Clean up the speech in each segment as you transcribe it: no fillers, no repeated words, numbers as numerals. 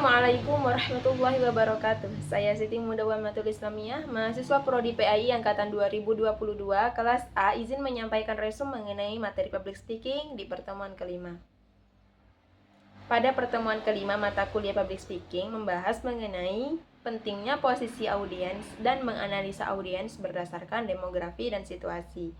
Assalamualaikum warahmatullahi wabarakatuh. Saya Siti Mudawwamatul Islamiyah, mahasiswa Prodi PAI angkatan 2022, kelas A, izin menyampaikan resume mengenai materi public speaking di pertemuan kelima. Pada pertemuan kelima, mata kuliah public speaking membahas mengenai pentingnya posisi audiens dan menganalisa audiens berdasarkan demografi dan situasi.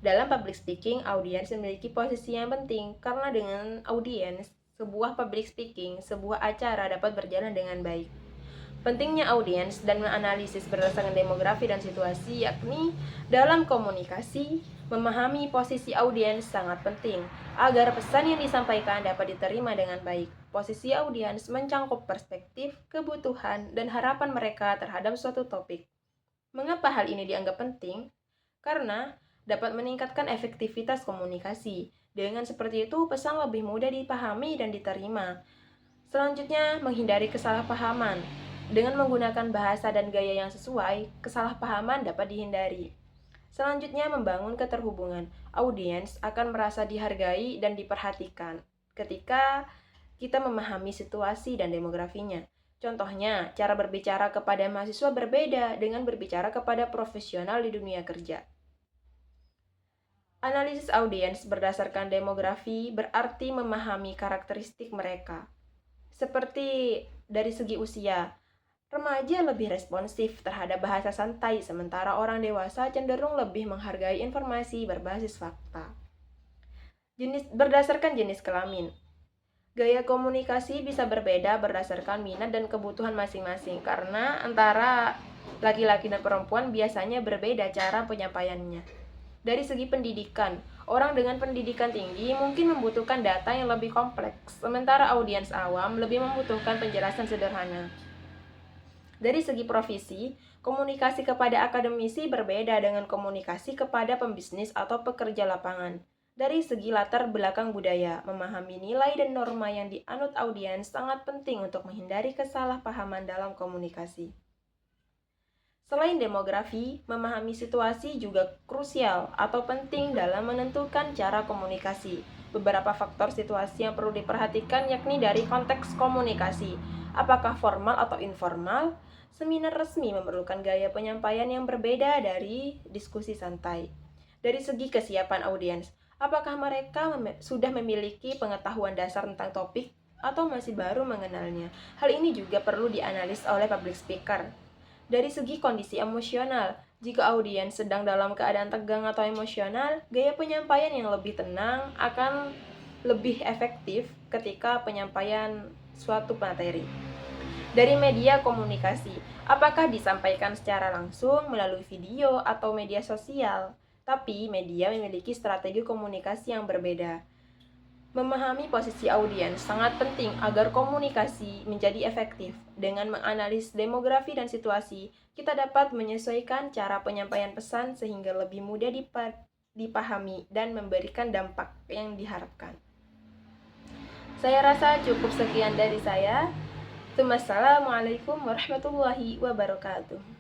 Dalam public speaking, audiens memiliki posisi yang penting karena dengan audiens, sebuah public speaking, sebuah acara dapat berjalan dengan baik. Pentingnya audiens dan menganalisis berdasarkan demografi dan situasi, yakni dalam komunikasi, memahami posisi audiens sangat penting agar pesan yang disampaikan dapat diterima dengan baik. Posisi audiens mencangkup perspektif, kebutuhan, dan harapan mereka terhadap suatu topik. Mengapa hal ini dianggap penting? Karena dapat meningkatkan efektivitas komunikasi. Dengan seperti itu, pesan lebih mudah dipahami dan diterima. Selanjutnya, menghindari kesalahpahaman. Dengan menggunakan bahasa dan gaya yang sesuai, kesalahpahaman dapat dihindari. Selanjutnya, membangun keterhubungan. Audiens akan merasa dihargai dan diperhatikan ketika kita memahami situasi dan demografinya. Contohnya, cara berbicara kepada mahasiswa berbeda dengan berbicara kepada profesional di dunia kerja. Analisis audiens berdasarkan demografi berarti memahami karakteristik mereka. Seperti dari segi usia, remaja lebih responsif terhadap bahasa santai, sementara orang dewasa cenderung lebih menghargai informasi berbasis fakta. Berdasarkan jenis kelamin, gaya komunikasi bisa berbeda berdasarkan minat dan kebutuhan masing-masing, karena antara laki-laki dan perempuan biasanya berbeda cara penyampaiannya. Dari segi pendidikan, orang dengan pendidikan tinggi mungkin membutuhkan data yang lebih kompleks, sementara audiens awam lebih membutuhkan penjelasan sederhana. Dari segi profesi, komunikasi kepada akademisi berbeda dengan komunikasi kepada pembisnis atau pekerja lapangan. Dari segi latar belakang budaya, memahami nilai dan norma yang dianut audiens sangat penting untuk menghindari kesalahpahaman dalam komunikasi. Selain demografi, memahami situasi juga krusial atau penting dalam menentukan cara komunikasi. Beberapa faktor situasi yang perlu diperhatikan yakni dari konteks komunikasi, apakah formal atau informal. Seminar resmi memerlukan gaya penyampaian yang berbeda dari diskusi santai. Dari segi kesiapan audiens, apakah mereka sudah memiliki pengetahuan dasar tentang topik atau masih baru mengenalnya? Hal ini juga perlu dianalisis oleh public speaker. Dari segi kondisi emosional, jika audiens sedang dalam keadaan tegang atau emosional, gaya penyampaian yang lebih tenang akan lebih efektif ketika penyampaian suatu materi. Dari media komunikasi, apakah disampaikan secara langsung melalui video atau media sosial? Tapi media memiliki strategi komunikasi yang berbeda. Memahami posisi audiens sangat penting agar komunikasi menjadi efektif. Dengan menganalisis demografi dan situasi, kita dapat menyesuaikan cara penyampaian pesan sehingga lebih mudah dipahami dan memberikan dampak yang diharapkan. Saya rasa cukup sekian dari saya. Wassalamualaikum warahmatullahi wabarakatuh.